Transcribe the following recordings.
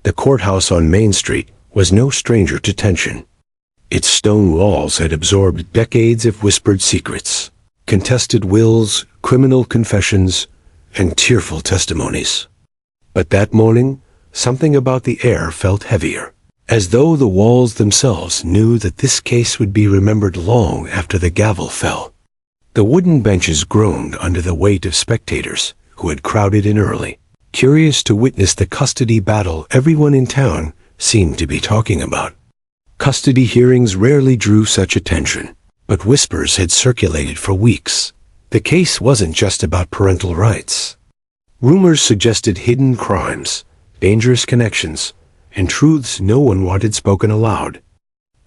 The courthouse on Main Street was no stranger to tension. Its stone walls had absorbed decades of whispered secrets, contested wills, criminal confessions, and tearful testimonies. But that morning, something about the air felt heavier, as though the walls themselves knew that this case would be remembered long after the gavel fell. The wooden benches groaned under the weight of spectators who had crowded in early, curious to witness the custody battle everyone in town seemed to be talking about. Custody hearings rarely drew such attention, but whispers had circulated for weeks. The case wasn't just about parental rights. Rumors suggested hidden crimes, dangerous connections, and truths no one wanted spoken aloud.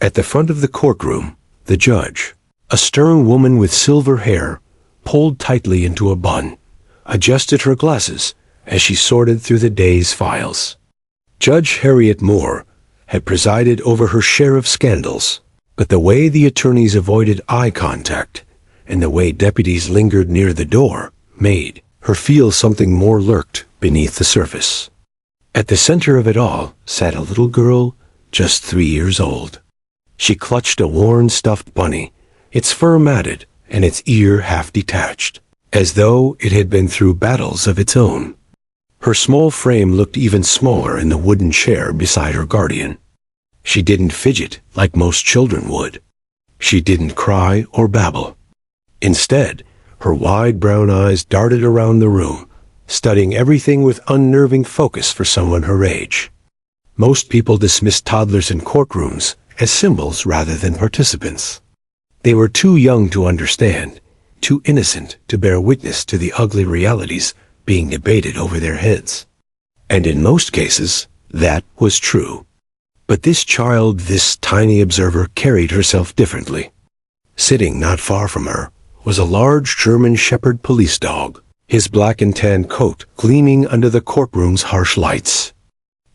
At the front of the courtroom, the judge, a stern woman with silver hair, pulled tightly into a bun, adjusted her glasses as she sorted through the day's files. Judge Harriet Moore had presided over her share of scandals, but the way the attorneys avoided eye contact and the way deputies lingered near the door made her feel something more lurked beneath the surface. At the center of it all sat a little girl just 3 years old. She clutched a worn stuffed bunny, its fur matted and its ear half detached, as though it had been through battles of its own. Her small frame looked even smaller in the wooden chair beside her guardian. She didn't fidget like most children would. She didn't cry or babble. Instead, her wide brown eyes darted around the room, studying everything with unnerving focus for someone her age. Most people dismissed toddlers in courtrooms as symbols rather than participants. They were too young to understand, too innocent to bear witness to the ugly realities being debated over their heads. And in most cases, that was true. But this child, this tiny observer, carried herself differently. Sitting not far from her was a large German Shepherd police dog, his black and tan coat gleaming under the courtroom's harsh lights.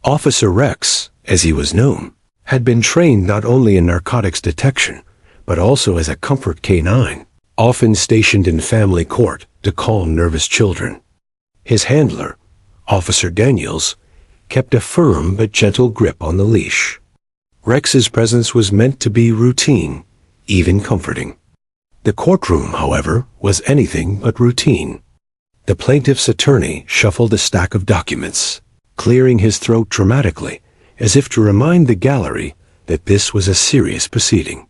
Officer Rex, as he was known, had been trained not only in narcotics detection, but also as a comfort canine, often stationed in family court to calm nervous children. His handler, Officer Daniels, kept a firm but gentle grip on the leash. Rex's presence was meant to be routine, even comforting. The courtroom, however, was anything but routine. The plaintiff's attorney shuffled a stack of documents, clearing his throat dramatically, as if to remind the gallery that this was a serious proceeding.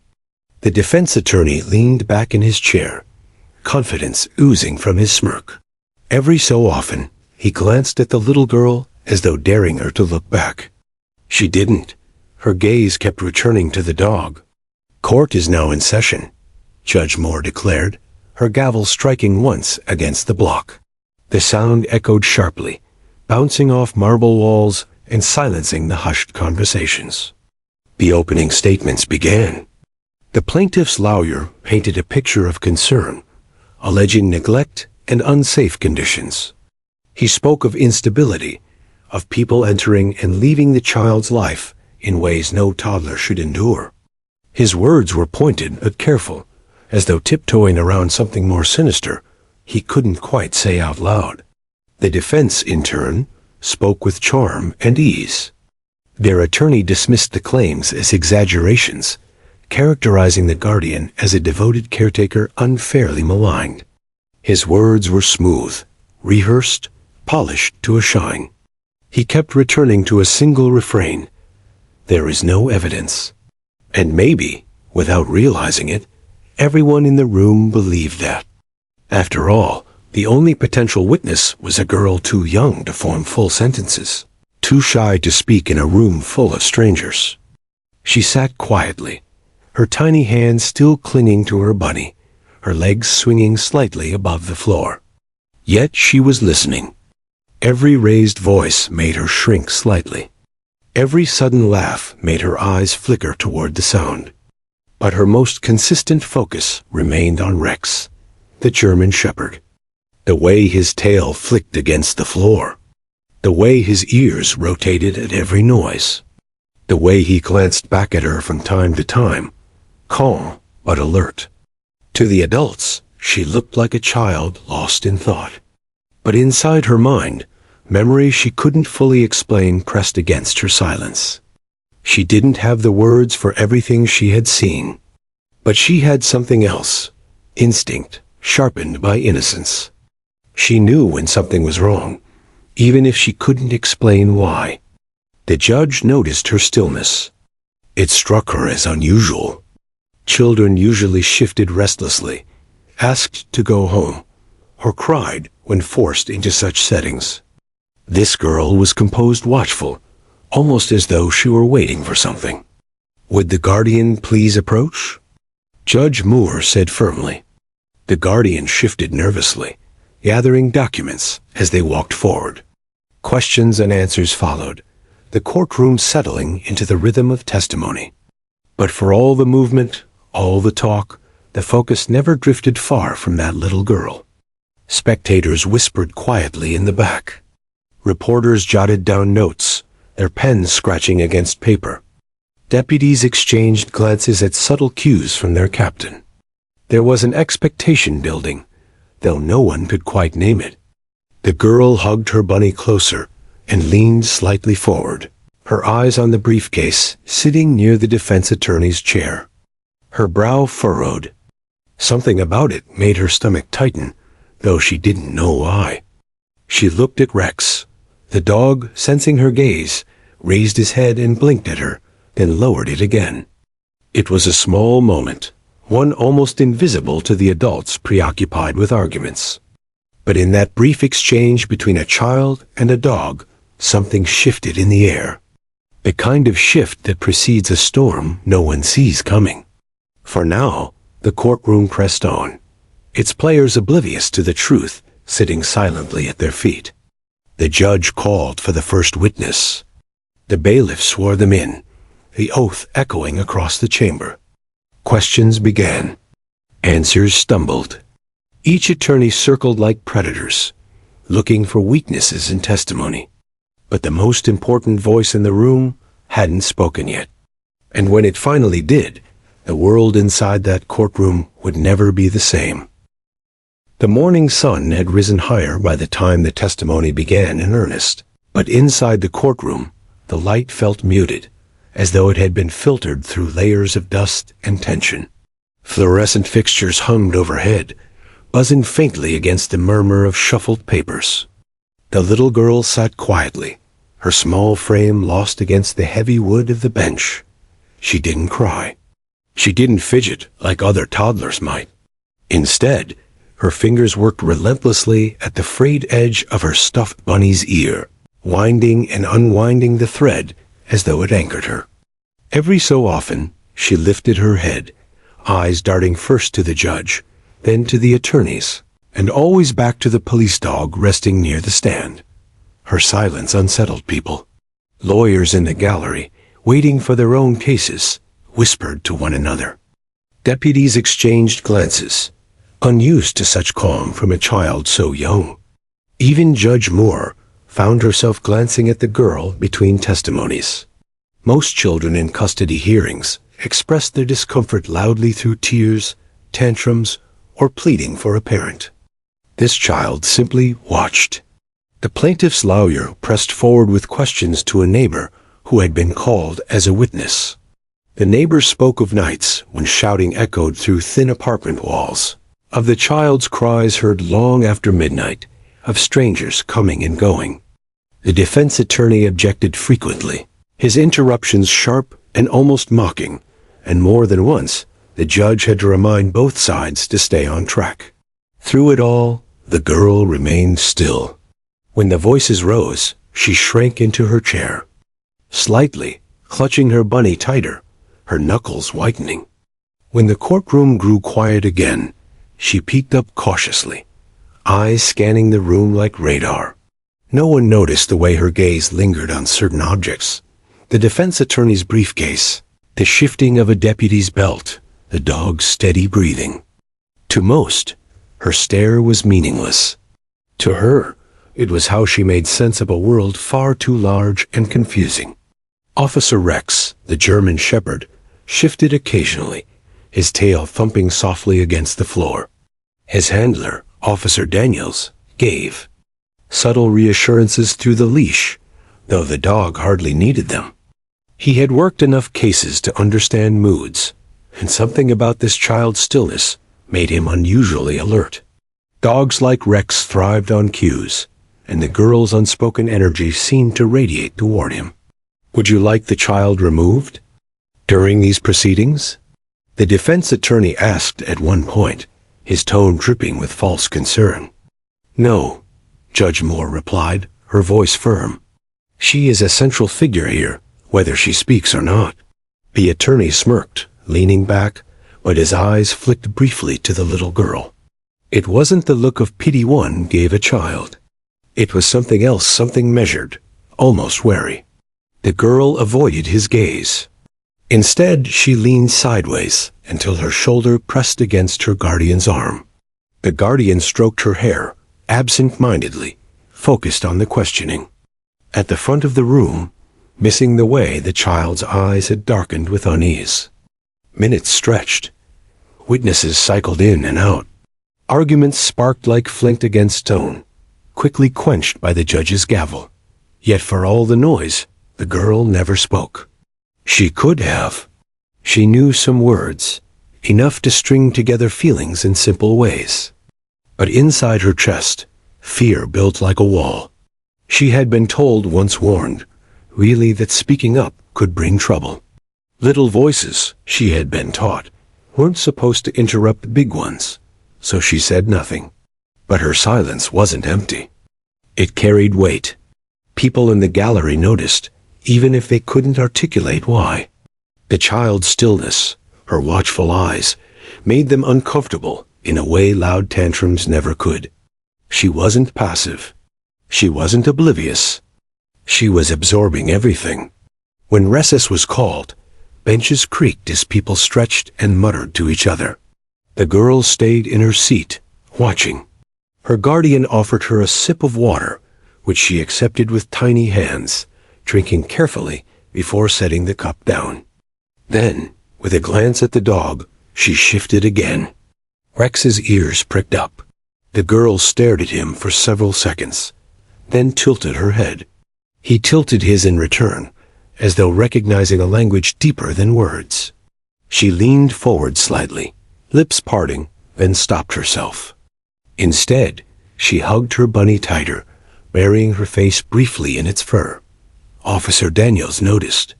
The defense attorney leaned back in his chair, confidence oozing from his smirk. Every so often, he glanced at the little girl as though daring her to look back. She didn't. Her gaze kept returning to the dog. "Court is now in session," Judge Moore declared, her gavel striking once against the block. The sound echoed sharply, bouncing off marble walls and silencing the hushed conversations. The opening statements began. The plaintiff's lawyer painted a picture of concern, alleging neglect and unsafe conditions. He spoke of instability, of people entering and leaving the child's life in ways no toddler should endure. His words were pointed but careful, as though tiptoeing around something more sinister he couldn't quite say out loud. The defense, in turn, spoke with charm and ease. Their attorney dismissed the claims as exaggerations, characterizing the guardian as a devoted caretaker unfairly maligned. His words were smooth, rehearsed, polished to a shine. He kept returning to a single refrain: "There is no evidence." And maybe, without realizing it, everyone in the room believed that. After all, the only potential witness was a girl too young to form full sentences, too shy to speak in a room full of strangers. She sat quietly, her tiny hands still clinging to her bunny, her legs swinging slightly above the floor. Yet she was listening. Every raised voice made her shrink slightly. Every sudden laugh made her eyes flicker toward the sound. But her most consistent focus remained on Rex, the German Shepherd. The way his tail flicked against the floor. The way his ears rotated at every noise. The way he glanced back at her from time to time, calm but alert. To the adults, she looked like a child lost in thought. But inside her mind, Memory she couldn't fully explain pressed against her silence. She didn't have the words for everything she had seen. But she had something else. Instinct, sharpened by innocence. She knew when something was wrong, even if she couldn't explain why. The judge noticed her stillness. It struck her as unusual. Children usually shifted restlessly, asked to go home, or cried when forced into such settings. This girl was composed, watchful, almost as though she were waiting for something. Would the guardian please approach? Judge Moore said firmly. The guardian shifted nervously, gathering documents as they walked forward. Questions and answers followed, the courtroom settling into the rhythm of testimony. But for all the movement, all the talk, the focus never drifted far from that little girl. Spectators whispered quietly in the back. Reporters jotted down notes, their pens scratching against paper. Deputies exchanged glances at subtle cues from their captain. There was an expectation building, though no one could quite name it. The girl hugged her bunny closer and leaned slightly forward, her eyes on the briefcase sitting near the defense attorney's chair. Her brow furrowed. Something about it made her stomach tighten, though she didn't know why. She looked at Rex. The dog, sensing her gaze, raised his head and blinked at her, then lowered it again. It was a small moment, one almost invisible to the adults preoccupied with arguments. But in that brief exchange between a child and a dog, something shifted in the air. The kind of shift that precedes a storm no one sees coming. For now, the courtroom pressed on, its players oblivious to the truth, sitting silently at their feet. The judge called for the first witness. The bailiff swore them in, the oath echoing across the chamber. Questions began. Answers stumbled. Each attorney circled like predators, looking for weaknesses in testimony. But the most important voice in the room hadn't spoken yet. And when it finally did, the world inside that courtroom would never be the same. The morning sun had risen higher by the time the testimony began in earnest, but inside the courtroom, the light felt muted, as though it had been filtered through layers of dust and tension. Fluorescent fixtures hummed overhead, buzzing faintly against the murmur of shuffled papers. The little girl sat quietly, her small frame lost against the heavy wood of the bench. She didn't cry. She didn't fidget like other toddlers might. Instead, her fingers worked relentlessly at the frayed edge of her stuffed bunny's ear, winding and unwinding the thread as though it anchored her. Every so often, she lifted her head, eyes darting first to the judge, then to the attorneys, and always back to the police dog resting near the stand. Her silence unsettled people. Lawyers in the gallery, waiting for their own cases, whispered to one another. Deputies exchanged glances, unused to such calm from a child so young. Even Judge Moore found herself glancing at the girl between testimonies. Most children in custody hearings expressed their discomfort loudly through tears, tantrums, or pleading for a parent. This child simply watched. The plaintiff's lawyer pressed forward with questions to a neighbor who had been called as a witness. The neighbor spoke of nights when shouting echoed through thin apartment walls, of the child's cries heard long after midnight, of strangers coming and going. The defense attorney objected frequently, his interruptions sharp and almost mocking, and more than once the judge had to remind both sides to stay on track. Through it all, the girl remained still. When the voices rose, she shrank into her chair, slightly, clutching her bunny tighter, her knuckles whitening. When the courtroom grew quiet again, she peeked up cautiously, eyes scanning the room like radar. No one noticed the way her gaze lingered on certain objects. The defense attorney's briefcase, the shifting of a deputy's belt, the dog's steady breathing. To most, her stare was meaningless. To her, it was how she made sense of a world far too large and confusing. Officer Rex, the German shepherd, shifted occasionally, his tail thumping softly against the floor. His handler, Officer Daniels, gave. subtle reassurances through the leash, though the dog hardly needed them. He had worked enough cases to understand moods, and something about this child's stillness made him unusually alert. Dogs like Rex thrived on cues, and the girl's unspoken energy seemed to radiate toward him. "Would you like the child removed?" During these proceedings, the defense attorney asked at one point, his tone dripping with false concern. "No," Judge Moore replied, her voice firm. "She is a central figure here, whether she speaks or not." The attorney smirked, leaning back, but his eyes flicked briefly to the little girl. It wasn't the look of pity one gave a child. It was something else, something measured, almost wary. The girl avoided his gaze. Instead, she leaned sideways until her shoulder pressed against her guardian's arm. The guardian stroked her hair, absent-mindedly, focused on the questioning. At the front of the room, missing the way, the child's eyes had darkened with unease. Minutes stretched. Witnesses cycled in and out. Arguments sparked like flint against stone, quickly quenched by the judge's gavel. Yet for all the noise, the girl never spoke. She could have. She knew some words, enough to string together feelings in simple ways. But inside her chest, fear built like a wall. She had been told, once warned, really, that speaking up could bring trouble. Little voices, she had been taught, weren't supposed to interrupt the big ones, so she said nothing. But her silence wasn't empty. It carried weight. People in the gallery noticed, even if they couldn't articulate why. The child's stillness, her watchful eyes, made them uncomfortable in a way loud tantrums never could. She wasn't passive. She wasn't oblivious. She was absorbing everything. When recess was called, benches creaked as people stretched and muttered to each other. The girl stayed in her seat, watching. Her guardian offered her a sip of water, which she accepted with tiny hands, drinking carefully before setting the cup down. Then, with a glance at the dog, she shifted again. Rex's ears pricked up. The girl stared at him for several seconds, then tilted her head. He tilted his in return, as though recognizing a language deeper than words. She leaned forward slightly, lips parting, then stopped herself. Instead, she hugged her bunny tighter, burying her face briefly in its fur. Officer Daniels noticed.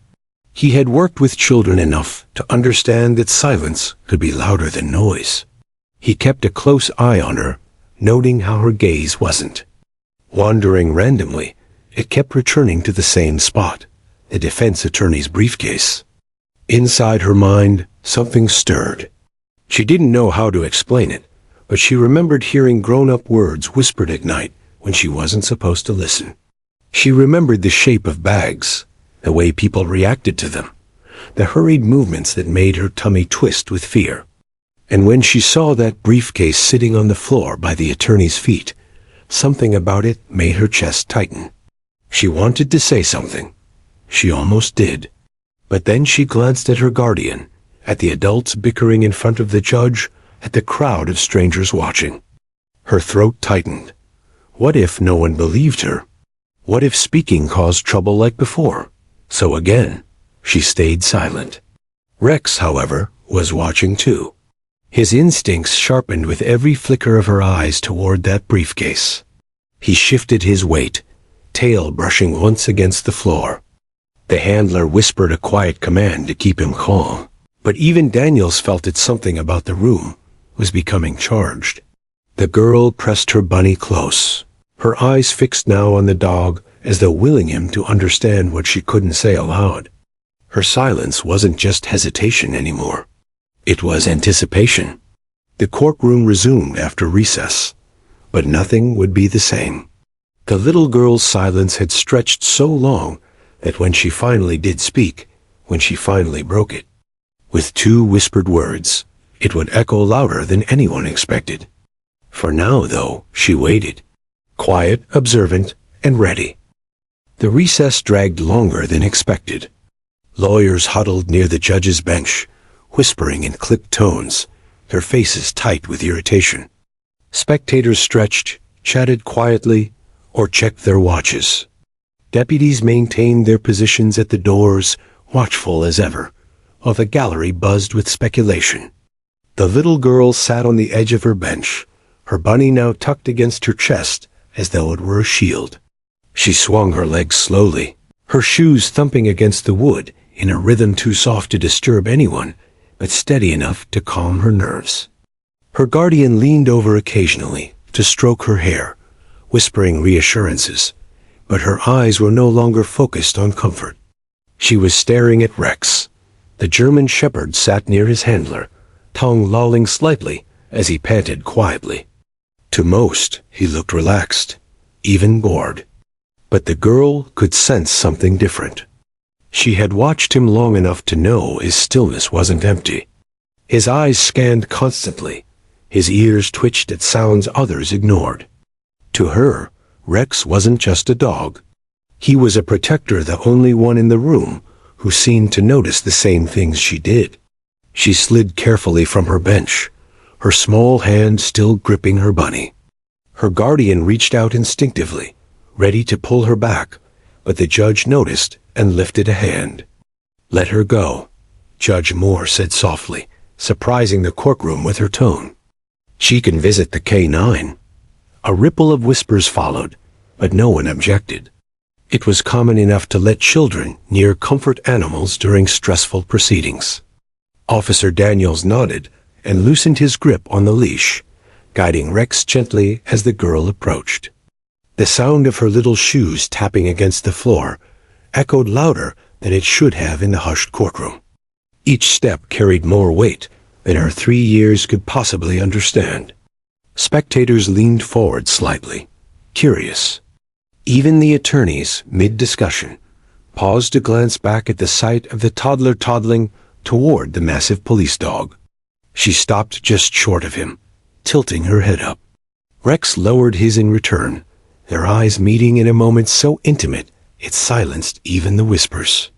He had worked with children enough to understand that silence could be louder than noise. He kept a close eye on her, noting how her gaze wasn't wandering randomly. It kept returning to the same spot, the defense attorney's briefcase. Inside her mind, something stirred. She didn't know how to explain it, but she remembered hearing grown-up words whispered at night when she wasn't supposed to listen. She remembered the shape of bags, the way people reacted to them, the hurried movements that made her tummy twist with fear. And when she saw that briefcase sitting on the floor by the attorney's feet, something about it made her chest tighten. She wanted to say something. She almost did. But then she glanced at her guardian, at the adults bickering in front of the judge, at the crowd of strangers watching. Her throat tightened. What if no one believed her? What if speaking caused trouble like before? So again, she stayed silent. Rex, however, was watching too. His instincts sharpened with every flicker of her eyes toward that briefcase. He shifted his weight, tail brushing once against the floor. The handler whispered a quiet command to keep him calm. But even Daniels felt that something about the room was becoming charged. The girl pressed her bunny close, her eyes fixed now on the dog, as though willing him to understand what she couldn't say aloud. Her silence wasn't just hesitation anymore. It was anticipation. The courtroom resumed after recess, but nothing would be the same. The little girl's silence had stretched so long that when she finally did speak, when she finally broke it, with 2 whispered words, it would echo louder than anyone expected. For now, though, she waited, quiet, observant, and ready. The recess dragged longer than expected. Lawyers huddled near the judge's bench, whispering in clipped tones, their faces tight with irritation. Spectators stretched, chatted quietly, or checked their watches. Deputies maintained their positions at the doors, watchful as ever, while the gallery buzzed with speculation. The little girl sat on the edge of her bench, her bunny now tucked against her chest as though it were a shield. She swung her legs slowly, her shoes thumping against the wood in a rhythm too soft to disturb anyone, but steady enough to calm her nerves. Her guardian leaned over occasionally to stroke her hair, whispering reassurances, but her eyes were no longer focused on comfort. She was staring at Rex. The German shepherd sat near his handler, tongue lolling slightly as he panted quietly. To most, he looked relaxed, even bored. But the girl could sense something different. She had watched him long enough to know his stillness wasn't empty. His eyes scanned constantly, his ears twitched at sounds others ignored. To her, Rex wasn't just a dog. He was a protector, the only one in the room who seemed to notice the same things she did. She slid carefully from her bench, her small hand still gripping her bunny. Her guardian reached out instinctively, ready to pull her back, but the judge noticed and lifted a hand. "Let her go," Judge Moore said softly, surprising the courtroom with her tone. "She can visit the K9. A ripple of whispers followed, but no one objected. It was common enough to let children near comfort animals during stressful proceedings. Officer Daniels nodded and loosened his grip on the leash, guiding Rex gently as the girl approached. The sound of her little shoes tapping against the floor echoed louder than it should have in the hushed courtroom. Each step carried more weight than her 3 years could possibly understand. Spectators leaned forward slightly, curious. Even the attorneys, mid-discussion, paused to glance back at the sight of the toddler toddling toward the massive police dog. She stopped just short of him, tilting her head up. Rex lowered his in return, their eyes meeting in a moment so intimate it silenced even the whispers.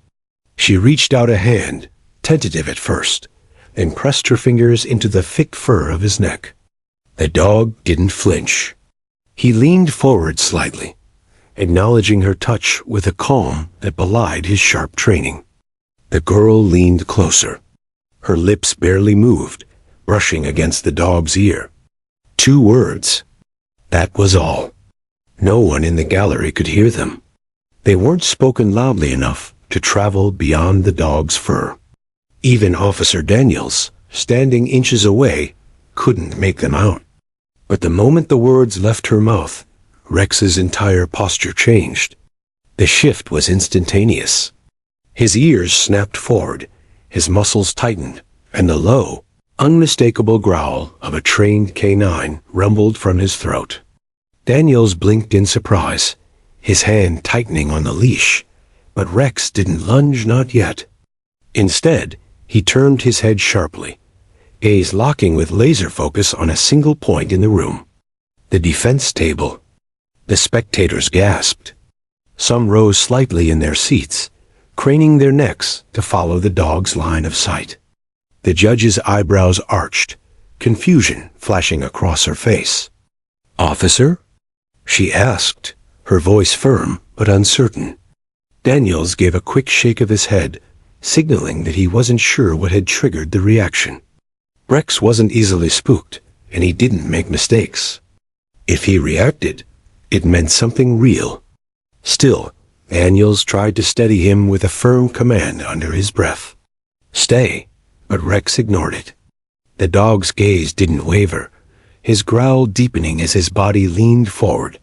She reached out a hand, tentative at first, then pressed her fingers into the thick fur of his neck. The dog didn't flinch. He leaned forward slightly, acknowledging her touch with a calm that belied his sharp training. The girl leaned closer. Her lips barely moved, brushing against the dog's ear. 2 words. That was all. No one in the gallery could hear them. They weren't spoken loudly enough to travel beyond the dog's fur. Even Officer Daniels, standing inches away, couldn't make them out. But the moment the words left her mouth, Rex's entire posture changed. The shift was instantaneous. His ears snapped forward, his muscles tightened, and the low, unmistakable growl of a trained canine rumbled from his throat. Daniels blinked in surprise, his hand tightening on the leash, but Rex didn't lunge, not yet. Instead, he turned his head sharply, gaze locking with laser focus on a single point in the room. The defense table. The spectators gasped. Some rose slightly in their seats, craning their necks to follow the dog's line of sight. The judge's eyebrows arched, confusion flashing across her face. "Officer?" she asked, her voice firm but uncertain. Daniels gave a quick shake of his head, signaling that he wasn't sure what had triggered the reaction. Rex wasn't easily spooked, and he didn't make mistakes. If he reacted, it meant something real. Still, Daniels tried to steady him with a firm command under his breath. "Stay," but Rex ignored it. The dog's gaze didn't waver, his growl deepening as his body leaned forward,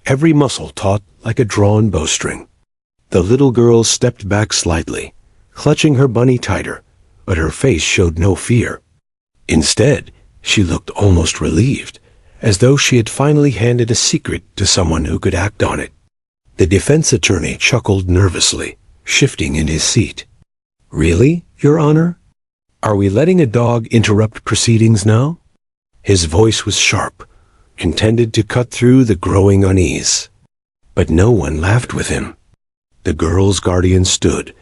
every muscle taut like a drawn bowstring. The little girl stepped back slightly, clutching her bunny tighter, but her face showed no fear. Instead, she looked almost relieved, as though she had finally handed a secret to someone who could act on it. The defense attorney chuckled nervously, shifting in his seat. "Really, Your Honor? Are we letting a dog interrupt proceedings now?" His voice was sharp, intended to cut through the growing unease. But no one laughed with him. The girl's guardian stood,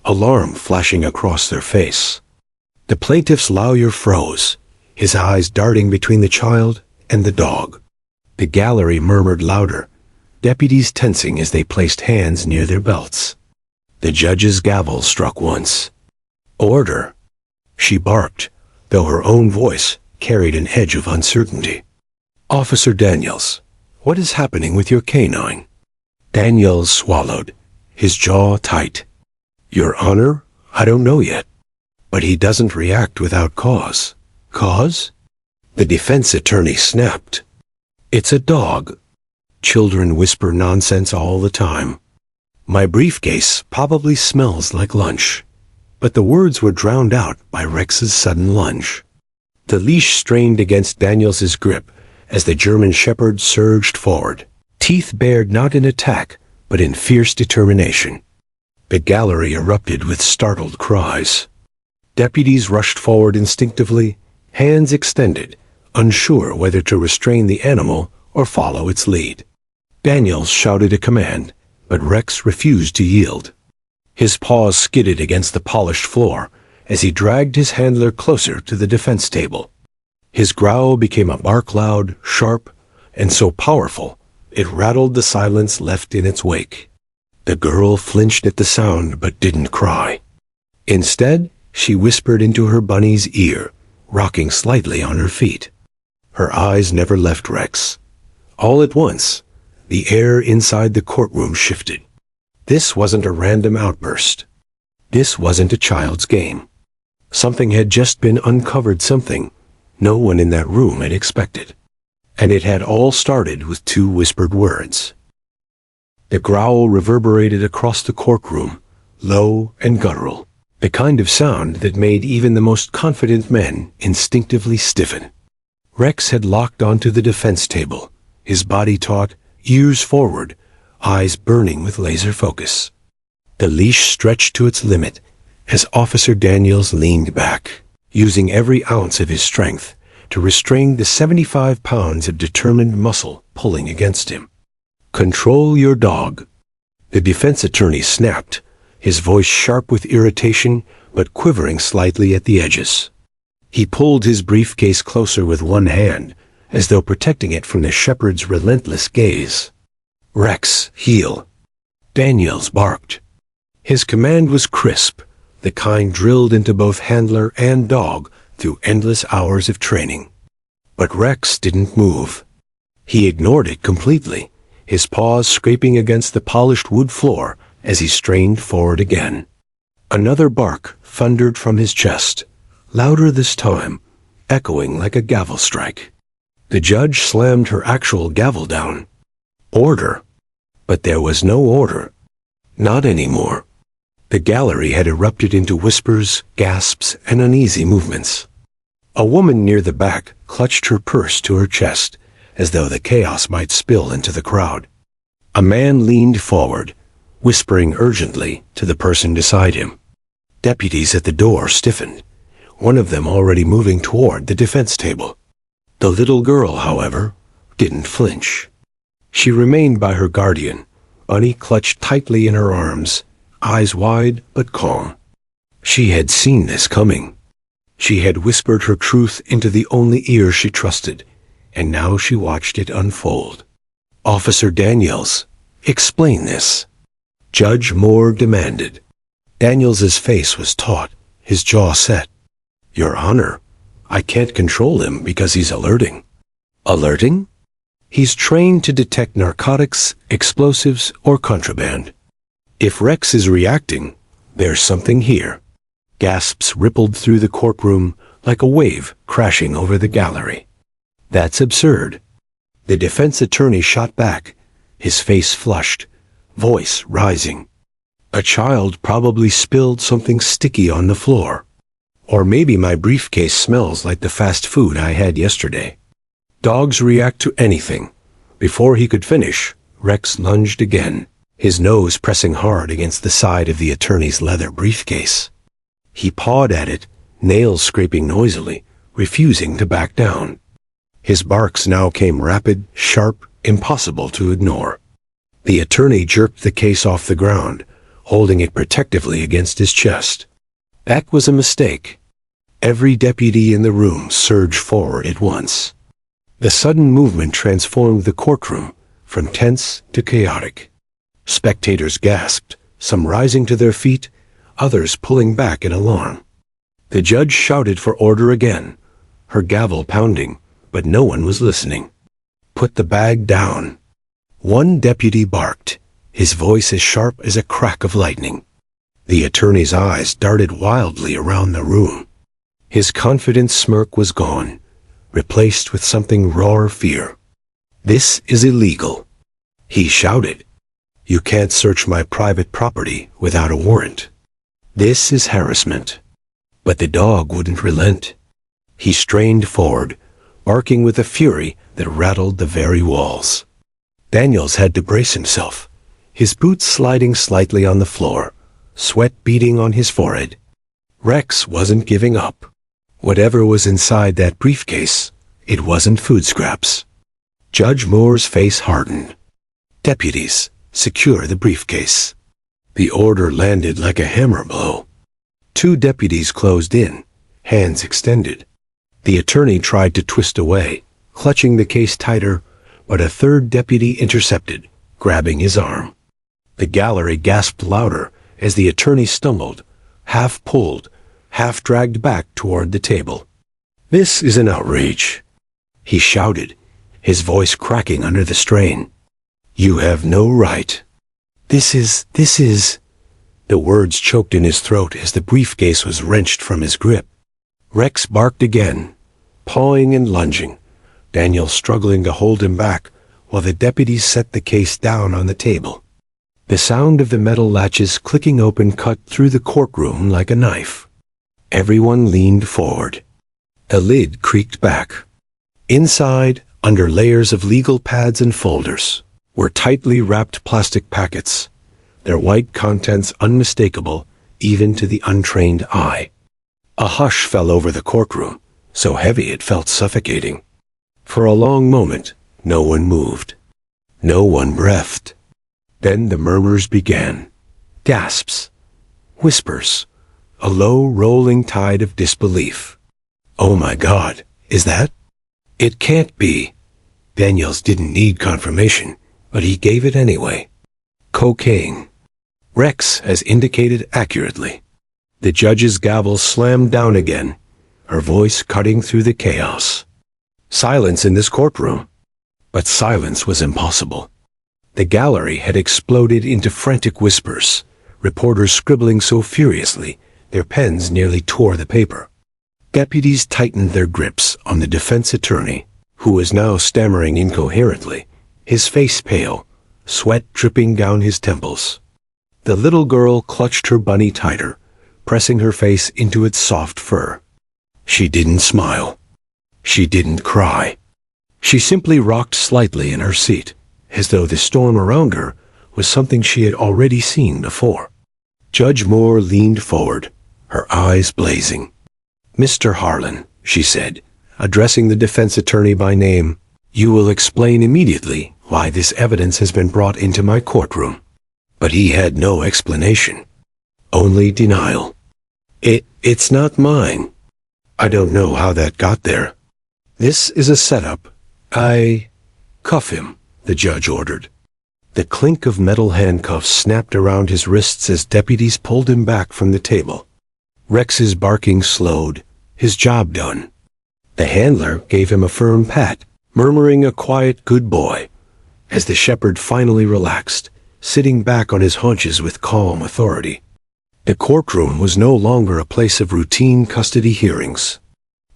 alarm flashing across their face. The plaintiff's lawyer froze, his eyes darting between the child and the dog. The gallery murmured louder, deputies tensing as they placed hands near their belts. The judge's gavel struck once. "Order," she barked, though her own voice carried an edge of uncertainty. "Officer Daniels, what is happening with your canine?" Daniels swallowed, his jaw tight. "Your Honor, I don't know yet. But he doesn't react without cause." "Cause?" The defense attorney snapped. "It's a dog. Children whisper nonsense all the time. My briefcase probably smells like lunch." But the words were drowned out by Rex's sudden lunge. The leash strained against Daniels's grip as the German shepherd surged forward, teeth bared not in attack, but in fierce determination. The gallery erupted with startled cries. Deputies rushed forward instinctively, hands extended, unsure whether to restrain the animal or follow its lead. Daniels shouted a command, but Rex refused to yield. His paws skidded against the polished floor as he dragged his handler closer to the defense table. His growl became a bark, loud, sharp, and so powerful it rattled the silence left in its wake. The girl flinched at the sound but didn't cry. Instead, she whispered into her bunny's ear, rocking slightly on her feet. Her eyes never left Rex. All at once, the air inside the courtroom shifted. This wasn't a random outburst. This wasn't a child's game. Something had just been uncovered, something no one in that room had expected. And it had all started with 2 whispered words. The growl reverberated across the courtroom, low and guttural, the kind of sound that made even the most confident men instinctively stiffen. Rex had locked onto the defense table, his body taut, ears forward, eyes burning with laser focus. The leash stretched to its limit as Officer Daniels leaned back, using every ounce of his strength to restrain the 75 pounds of determined muscle pulling against him. "Control your dog," the defense attorney snapped, his voice sharp with irritation but quivering slightly at the edges. He pulled his briefcase closer with one hand, as though protecting it from the shepherd's relentless gaze. "Rex, heel." Daniels barked. His command was crisp, the kind drilled into both handler and dog through endless hours of training. But Rex didn't move. He ignored it completely, his paws scraping against the polished wood floor as he strained forward again. Another bark thundered from his chest, louder this time, echoing like a gavel strike. The judge slammed her actual gavel down. Order. But there was no order. Not anymore. The gallery had erupted into whispers, gasps, and uneasy movements. A woman near the back clutched her purse to her chest, as though the chaos might spill into the crowd. A man leaned forward, whispering urgently to the person beside him. Deputies at the door stiffened, one of them already moving toward the defense table. The little girl, however, didn't flinch. She remained by her guardian, Bunny clutched tightly in her arms, eyes wide but calm. She had seen this coming. She had whispered her truth into the only ear she trusted, and now she watched it unfold. "Officer Daniels, explain this," Judge Moore demanded. Daniels's face was taut, his jaw set. "Your Honor, I can't control him because he's alerting." "Alerting?" "He's trained to detect narcotics, explosives, or contraband. If Rex is reacting, there's something here." Gasps rippled through the courtroom like a wave crashing over the gallery. "That's absurd." The defense attorney shot back, his face flushed, voice rising. "A child probably spilled something sticky on the floor. Or maybe my briefcase smells like the fast food I had yesterday." Dogs react to anything. Before he could finish, Rex lunged again, his nose pressing hard against the side of the attorney's leather briefcase. He pawed at it, nails scraping noisily, refusing to back down. His barks now came rapid, sharp, impossible to ignore. The attorney jerked the case off the ground, holding it protectively against his chest. That was a mistake. Every deputy in the room surged forward at once. The sudden movement transformed the courtroom from tense to chaotic. Spectators gasped, some rising to their feet, others pulling back in alarm. The judge shouted for order again, her gavel pounding, but no one was listening. "Put the bag down." One deputy barked, his voice as sharp as a crack of lightning. The attorney's eyes darted wildly around the room. His confident smirk was gone, replaced with something rawer fear. "This is illegal," he shouted. "You can't search my private property without a warrant. This is harassment." But the dog wouldn't relent. He strained forward, barking with a fury that rattled the very walls. Daniels had to brace himself, his boots sliding slightly on the floor, sweat beading on his forehead. Rex wasn't giving up. Whatever was inside that briefcase, it wasn't food scraps. Judge Moore's face hardened. "Deputies, secure the briefcase." The order landed like a hammer blow. 2 deputies closed in, hands extended. The attorney tried to twist away, clutching the case tighter, but a 3rd deputy intercepted, grabbing his arm. The gallery gasped louder as the attorney stumbled, half pulled, half dragged back toward the table. "This is an outrage," he shouted, his voice cracking under the strain. "You have no right." This is... The words choked in his throat as the briefcase was wrenched from his grip. Rex barked again, pawing and lunging, Daniel struggling to hold him back while the deputies set the case down on the table. The sound of the metal latches clicking open cut through the courtroom like a knife. Everyone leaned forward. The lid creaked back. Inside, under layers of legal pads and folders, were tightly wrapped plastic packets, their white contents unmistakable even to the untrained eye. A hush fell over the courtroom, so heavy it felt suffocating. For a long moment, no one moved. No one breathed. Then the murmurs began. Gasps. Whispers. A low, rolling tide of disbelief. "Oh my God, is that? It can't be." Daniels didn't need confirmation, but he gave it anyway. "Cocaine." Rex has indicated accurately. The judge's gavel slammed down again, her voice cutting through the chaos. Silence in this courtroom. But silence was impossible. The gallery had exploded into frantic whispers, reporters scribbling so furiously their pens nearly tore the paper. Deputies tightened their grips on the defense attorney, who was now stammering incoherently, his face pale, sweat dripping down his temples. The little girl clutched her bunny tighter, pressing her face into its soft fur. She didn't smile. She didn't cry. She simply rocked slightly in her seat, as though the storm around her was something she had already seen before. Judge Moore leaned forward, her eyes blazing. "Mr. Harlan," she said, addressing the defense attorney by name, "you will explain immediately why this evidence has been brought into my courtroom." But he had no explanation. Only denial. It's not mine. I don't know how that got there. This is a setup. Cuff him, the judge ordered. The clink of metal handcuffs snapped around his wrists as deputies pulled him back from the table. Rex's barking slowed, his job done. The handler gave him a firm pat, murmuring a quiet "good boy," as the shepherd finally relaxed, sitting back on his haunches with calm authority. The courtroom was no longer a place of routine custody hearings.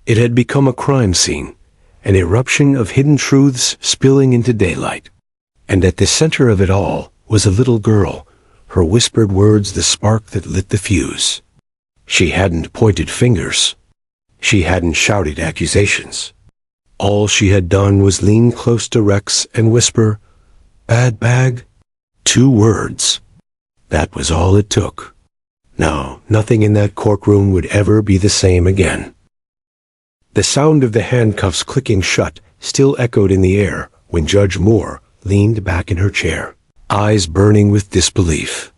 It had become a crime scene, an eruption of hidden truths spilling into daylight. And at the center of it all was a little girl, her whispered words the spark that lit the fuse. She hadn't pointed fingers. She hadn't shouted accusations. All she had done was lean close to Rex and whisper, "Bad bag?" 2 words. That was all it took. No, nothing in that courtroom would ever be the same again. The sound of the handcuffs clicking shut still echoed in the air when Judge Moore leaned back in her chair, eyes burning with disbelief.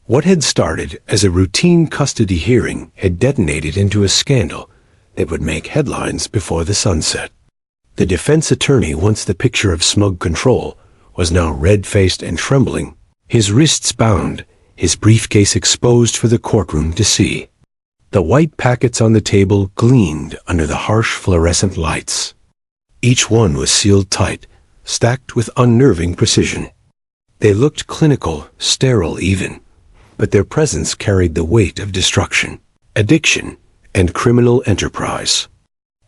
What had started as a routine custody hearing had detonated into a scandal that would make headlines before the sun set. The defense attorney, once the picture of smug control, was now red-faced and trembling, his wrists bound, his briefcase exposed for the courtroom to see. The white packets on the table gleamed under the harsh fluorescent lights. Each one was sealed tight, stacked with unnerving precision. They looked clinical, sterile even, but their presence carried the weight of destruction, addiction, and criminal enterprise.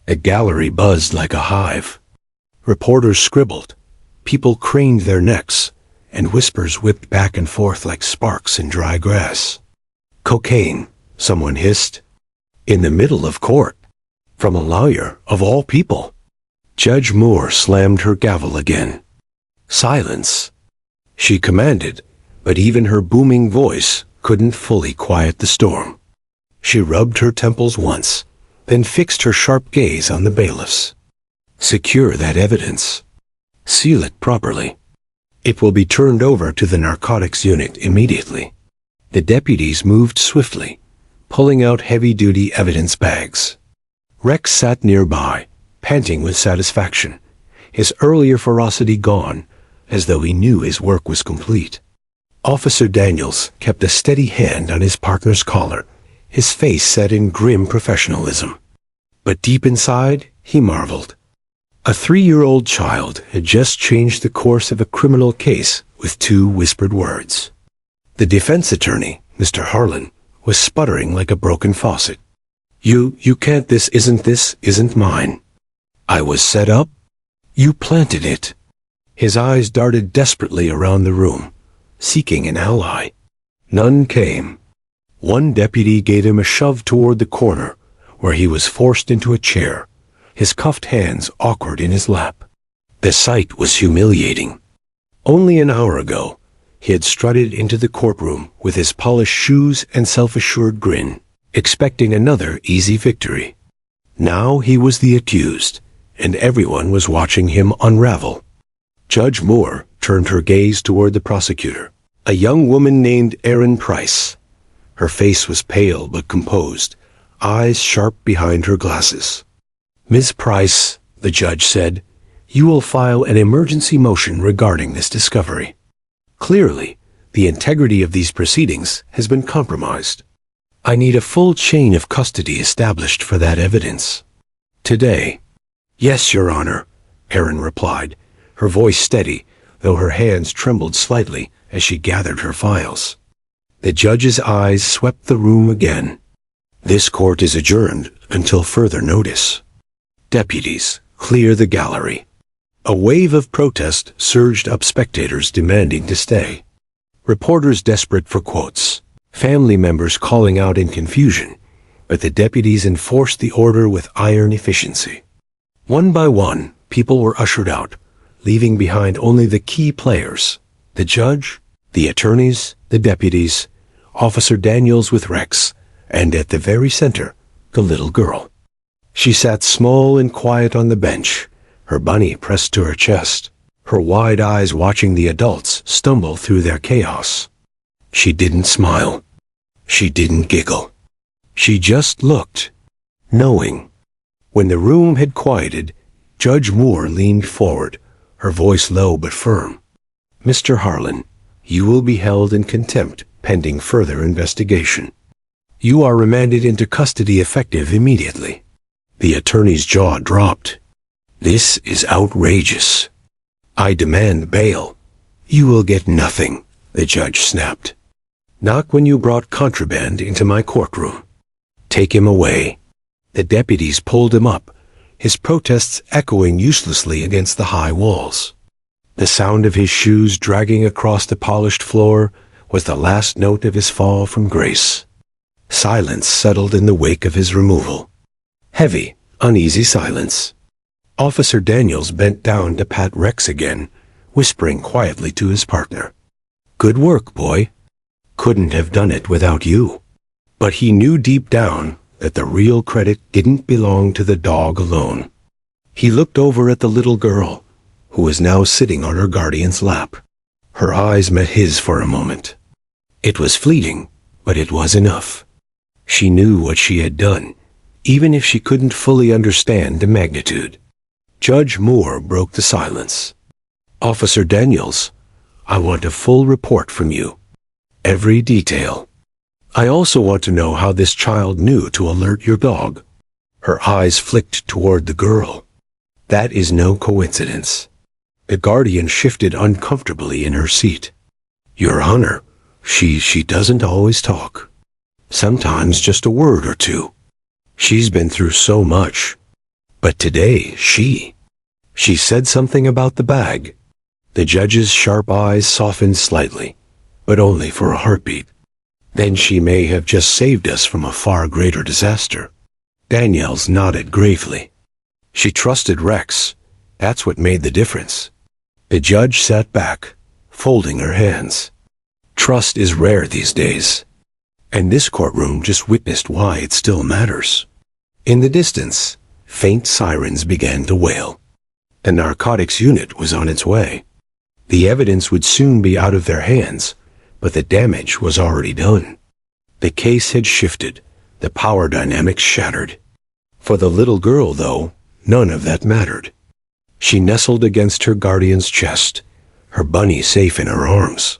A gallery buzzed like a hive. Reporters scribbled, people craned their necks, and whispers whipped back and forth like sparks in dry grass. Cocaine, someone hissed. In the middle of court. From a lawyer, of all people. Judge Moore slammed her gavel again. Silence. She commanded, but even her booming voice couldn't fully quiet the storm. She rubbed her temples once, then fixed her sharp gaze on the bailiffs. Secure that evidence. Seal it properly. It will be turned over to the narcotics unit immediately. The deputies moved swiftly, pulling out heavy-duty evidence bags. Rex sat nearby, panting with satisfaction, his earlier ferocity gone, as though he knew his work was complete. Officer Daniels kept a steady hand on his partner's collar, his face set in grim professionalism. But deep inside, he marveled. A 3-year-old child had just changed the course of a criminal case with 2 whispered words. The defense attorney, Mr. Harlan, was sputtering like a broken faucet. You can't, this isn't mine. I was set up? You planted it. His eyes darted desperately around the room, seeking an ally. None came. One deputy gave him a shove toward the corner, where he was forced into a chair, his cuffed hands awkward in his lap. The sight was humiliating. Only an hour ago, he had strutted into the courtroom with his polished shoes and self-assured grin, expecting another easy victory. Now he was the accused, and everyone was watching him unravel. Judge Moore turned her gaze toward the prosecutor, a young woman named Erin Price. Her face was pale but composed, eyes sharp behind her glasses. Ms. Price, the judge said, you will file an emergency motion regarding this discovery. Clearly, the integrity of these proceedings has been compromised. I need a full chain of custody established for that evidence. Today. Yes, Your Honor, Erin replied, her voice steady, though her hands trembled slightly as she gathered her files. The judge's eyes swept the room again. This court is adjourned until further notice. Deputies, clear the gallery. A wave of protest surged up, spectators demanding to stay. Reporters desperate for quotes. Family members calling out in confusion, but the deputies enforced the order with iron efficiency. One by one, people were ushered out, leaving behind only the key players, the judge, the attorneys, the deputies, Officer Daniels with Rex, and at the very center, the little girl. She sat small and quiet on the bench, her bunny pressed to her chest, her wide eyes watching the adults stumble through their chaos. She didn't smile. She didn't giggle. She just looked, knowing. When the room had quieted, Judge Moore leaned forward, her voice low but firm. Mr. Harlan, you will be held in contempt pending further investigation. You are remanded into custody effective immediately. The attorney's jaw dropped. This is outrageous. I demand bail. You will get nothing, the judge snapped. Not when you brought contraband into my courtroom. Take him away. The deputies pulled him up, his protests echoing uselessly against the high walls. The sound of his shoes dragging across the polished floor was the last note of his fall from grace. Silence settled in the wake of his removal. Heavy, uneasy silence. Officer Daniels bent down to pat Rex again, whispering quietly to his partner. Good work, boy. Couldn't have done it without you. But he knew deep down that the real credit didn't belong to the dog alone. He looked over at the little girl, who was now sitting on her guardian's lap. Her eyes met his for a moment. It was fleeting, but it was enough. She knew what she had done, even if she couldn't fully understand the magnitude. Judge Moore broke the silence. "Officer Daniels, I want a full report from you. Every detail. I also want to know how this child knew to alert your dog." Her eyes flicked toward the girl. "That is no coincidence." The guardian shifted uncomfortably in her seat. "Your Honor, she doesn't always talk. Sometimes just a word or two. She's been through so much. But today, she said something about the bag." The judge's sharp eyes softened slightly, but only for a heartbeat. "Then she may have just saved us from a far greater disaster." Daniels nodded gravely. "She trusted Rex. That's what made the difference." The judge sat back, folding her hands. Trust is rare these days. And this courtroom just witnessed why it still matters. In the distance, faint sirens began to wail. The narcotics unit was on its way. The evidence would soon be out of their hands, but the damage was already done. The case had shifted, the power dynamics shattered. For the little girl, though, none of that mattered. She nestled against her guardian's chest, her bunny safe in her arms.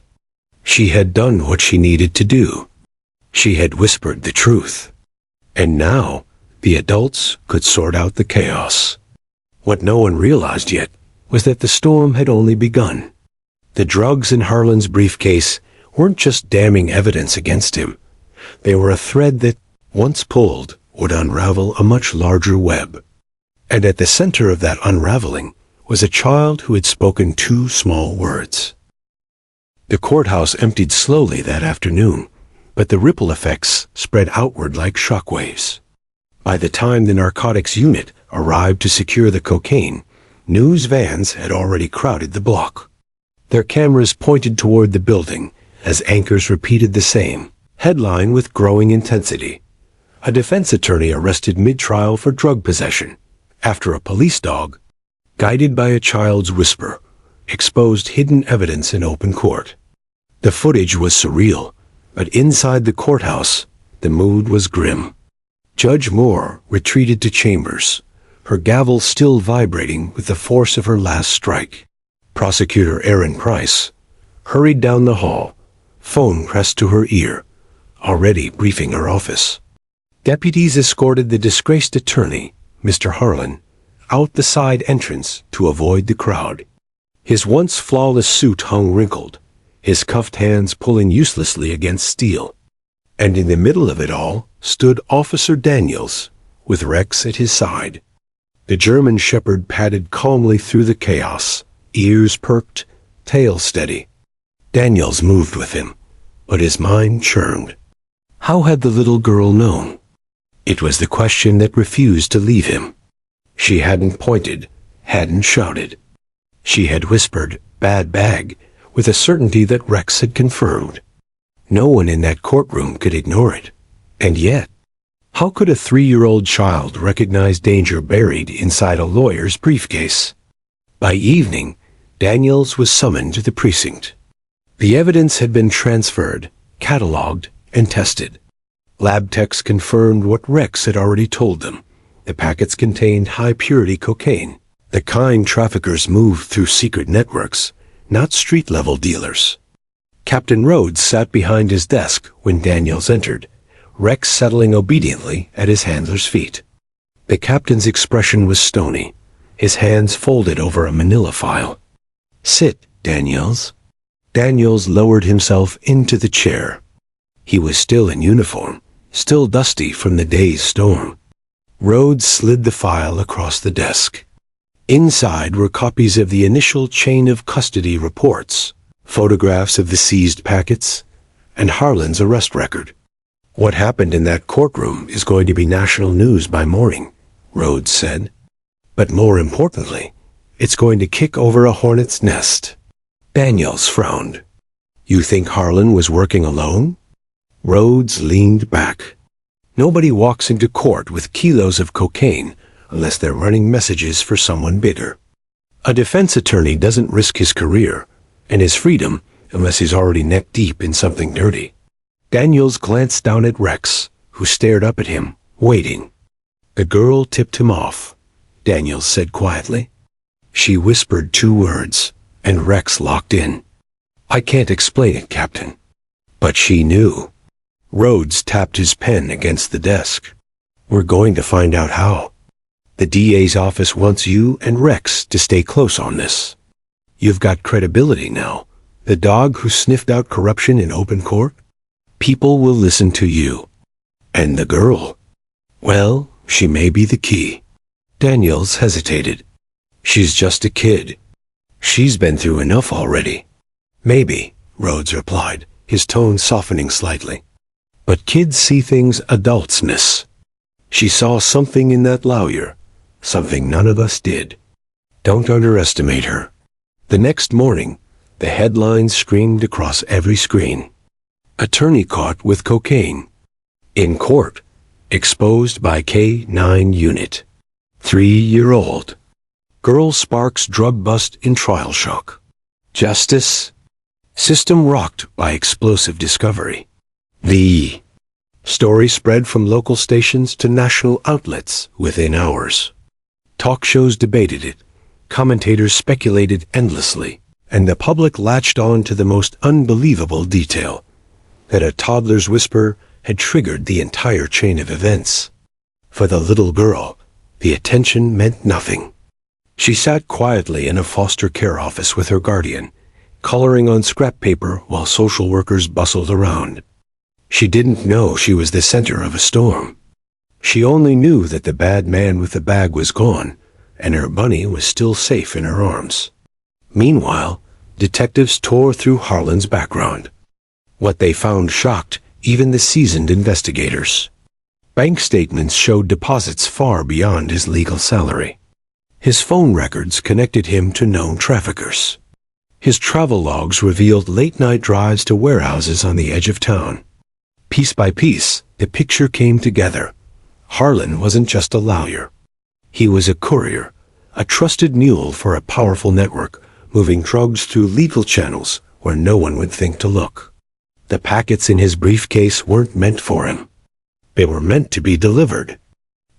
She had done what she needed to do. She had whispered the truth. And now, the adults could sort out the chaos. What no one realized yet was that the storm had only begun. The drugs in Harlan's briefcase weren't just damning evidence against him. They were a thread that, once pulled, would unravel a much larger web. And at the center of that unraveling was a child who had spoken 2 small words. The courthouse emptied slowly that afternoon, but the ripple effects spread outward like shockwaves. By the time the narcotics unit arrived to secure the cocaine, news vans had already crowded the block. Their cameras pointed toward the building as anchors repeated the same headline with growing intensity. A defense attorney arrested mid-trial for drug possession after a police dog, guided by a child's whisper, exposed hidden evidence in open court. The footage was surreal, but inside the courthouse, the mood was grim. Judge Moore retreated to chambers, her gavel still vibrating with the force of her last strike. Prosecutor Erin Price hurried down the hall, phone pressed to her ear, already briefing her office. Deputies escorted the disgraced attorney, Mr. Harlan, out the side entrance to avoid the crowd. His once flawless suit hung wrinkled, his cuffed hands pulling uselessly against steel. And in the middle of it all stood Officer Daniels, with Rex at his side. The German shepherd padded calmly through the chaos, ears perked, tail steady. Daniels moved with him, but his mind churned. How had the little girl known? It was the question that refused to leave him. She hadn't pointed, hadn't shouted. She had whispered, "Bad bag," with a certainty that Rex had confirmed. No one in that courtroom could ignore it. And yet, how could a 3-year-old child recognize danger buried inside a lawyer's briefcase? By evening, Daniels was summoned to the precinct. The evidence had been transferred, cataloged, and tested. Lab techs confirmed what Rex had already told them. The packets contained high-purity cocaine, the kind traffickers moved through secret networks, not street-level dealers. Captain Rhodes sat behind his desk when Daniels entered, Rex settling obediently at his handler's feet. The captain's expression was stony, his hands folded over a manila file. "Sit, Daniels." Daniels lowered himself into the chair. He was still in uniform, still dusty from the day's storm. Rhodes slid the file across the desk. Inside were copies of the initial chain of custody reports, photographs of the seized packets, and Harlan's arrest record. "What happened in that courtroom is going to be national news by morning," Rhodes said. "But more importantly, it's going to kick over a hornet's nest." Daniels frowned. "You think Harlan was working alone?" Rhodes leaned back. Nobody walks into court with kilos of cocaine unless they're running messages for someone bigger. A defense attorney doesn't risk his career and his freedom unless he's already neck-deep in something dirty. Daniels glanced down at Rex, who stared up at him, waiting. "The girl tipped him off," Daniels said quietly. "She whispered 2 words, and Rex locked in. "I can't explain it, Captain." But she knew. Rhodes tapped his pen against the desk. "We're going to find out how. The DA's office wants you and Rex to stay close on this. You've got credibility now. The dog who sniffed out corruption in open court? People will listen to you. And the girl? Well, she may be the key." Daniels hesitated. "She's just a kid. She's been through enough already." "Maybe," Rhodes replied, his tone softening slightly. "But kids see things adults miss. She saw something in that lawyer, something none of us did. Don't underestimate her." The next morning, the headlines screamed across every screen. "Attorney caught with cocaine. In court, exposed by K-9 unit. 3-year-old. Girl sparks drug bust in trial shock. Justice. System rocked by explosive discovery." The story spread from local stations to national outlets within hours. Talk shows debated it, commentators speculated endlessly, and the public latched on to the most unbelievable detail, that a toddler's whisper had triggered the entire chain of events. For the little girl, the attention meant nothing. She sat quietly in a foster care office with her guardian, coloring on scrap paper while social workers bustled around. She didn't know she was the center of a storm. She only knew that the bad man with the bag was gone, and her bunny was still safe in her arms. Meanwhile, detectives tore through Harlan's background. What they found shocked even the seasoned investigators. Bank statements showed deposits far beyond his legal salary. His phone records connected him to known traffickers. His travel logs revealed late-night drives to warehouses on the edge of town. Piece by piece, the picture came together. Harlan wasn't just a lawyer. He was a courier, a trusted mule for a powerful network, moving drugs through lethal channels where no one would think to look. The packets in his briefcase weren't meant for him. They were meant to be delivered.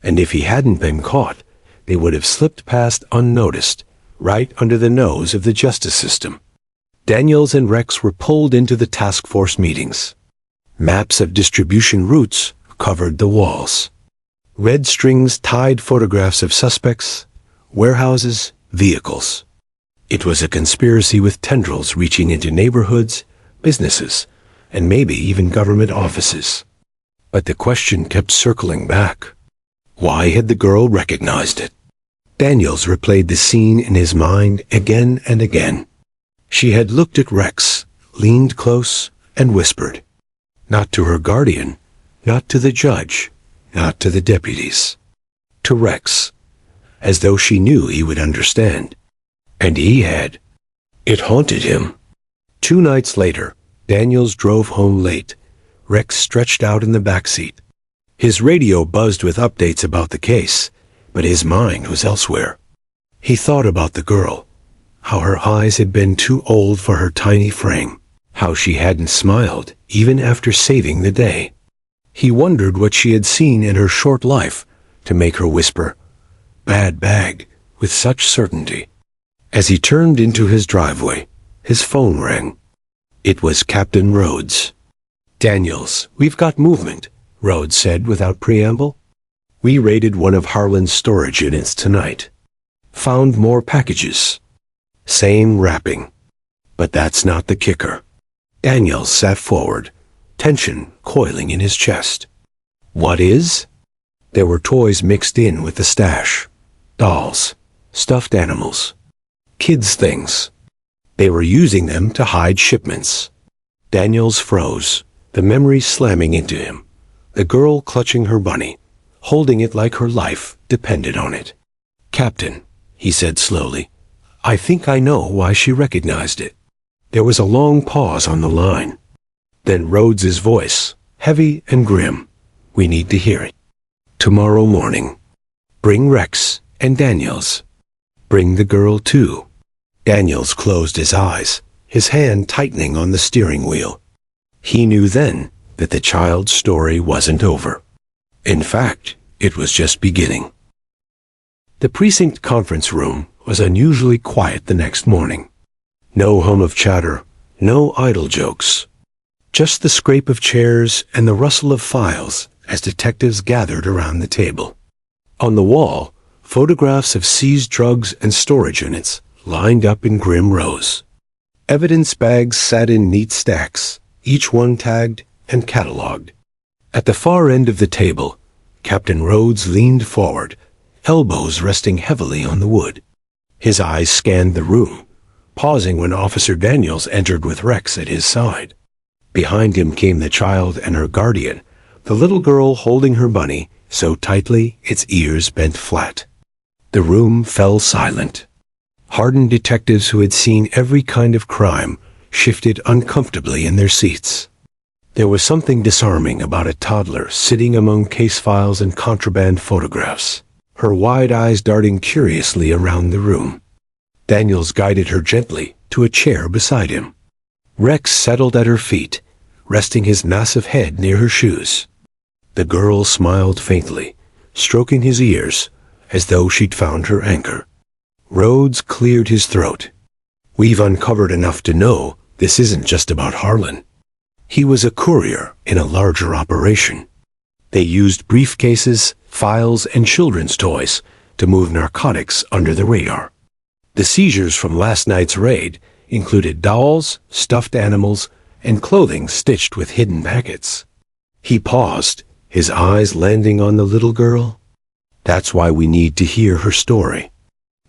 And if he hadn't been caught, they would have slipped past unnoticed, right under the nose of the justice system. Daniels and Rex were pulled into the task force meetings. Maps of distribution routes covered the walls. Red strings tied photographs of suspects, warehouses, vehicles. It was a conspiracy with tendrils reaching into neighborhoods, businesses, and maybe even government offices. But the question kept circling back. Why had the girl recognized it? Daniels replayed the scene in his mind again and again. She had looked at Rex, leaned close, and whispered. Not to her guardian, not to the judge, not to the deputies. To Rex, as though she knew he would understand. And he had. It haunted him. 2 nights later, Daniels drove home late. Rex stretched out in the back seat. His radio buzzed with updates about the case, but his mind was elsewhere. He thought about the girl, how her eyes had been too old for her tiny frame, how she hadn't smiled even after saving the day. He wondered what she had seen in her short life to make her whisper, "Bad bag," with such certainty. As he turned into his driveway, his phone rang. It was Captain Rhodes. "Daniels, we've got movement," Rhodes said without preamble. "We raided one of Harlan's storage units tonight. Found more packages. Same wrapping. But that's not the kicker." Daniels sat forward, tension coiling in his chest. "What is?" There were toys mixed in with the stash. Dolls, stuffed animals, kids' things. They were using them to hide shipments. Daniels froze, the memory slamming into him. The girl clutching her bunny, holding it like her life depended on it. "Captain," he said slowly, "I think I know why she recognized it." There was a long pause on the line. Then Rhodes's voice, heavy and grim. "We need to hear it. Tomorrow morning. Bring Rex and Daniels. Bring the girl too." Daniels closed his eyes, his hand tightening on the steering wheel. He knew then that the child's story wasn't over. In fact, it was just beginning. The precinct conference room was unusually quiet the next morning. No hum of chatter, no idle jokes. Just the scrape of chairs and the rustle of files as detectives gathered around the table. On the wall, photographs of seized drugs and storage units lined up in grim rows. Evidence bags sat in neat stacks, each one tagged and catalogued. At the far end of the table, Captain Rhodes leaned forward, elbows resting heavily on the wood. His eyes scanned the room, pausing when Officer Daniels entered with Rex at his side. Behind him came the child and her guardian, the little girl holding her bunny so tightly its ears bent flat. The room fell silent. Hardened detectives who had seen every kind of crime shifted uncomfortably in their seats. There was something disarming about a toddler sitting among case files and contraband photographs, her wide eyes darting curiously around the room. Daniels guided her gently to a chair beside him. Rex settled at her feet, resting his massive head near her shoes. The girl smiled faintly, stroking his ears, as though she'd found her anchor. Rhodes cleared his throat. We've uncovered enough to know this isn't just about Harlan. He was a courier in a larger operation. They used briefcases, files, and children's toys to move narcotics under the radar. The seizures from last night's raid included dolls, stuffed animals, and clothing stitched with hidden packets. He paused, his eyes landing on the little girl. That's why we need to hear her story.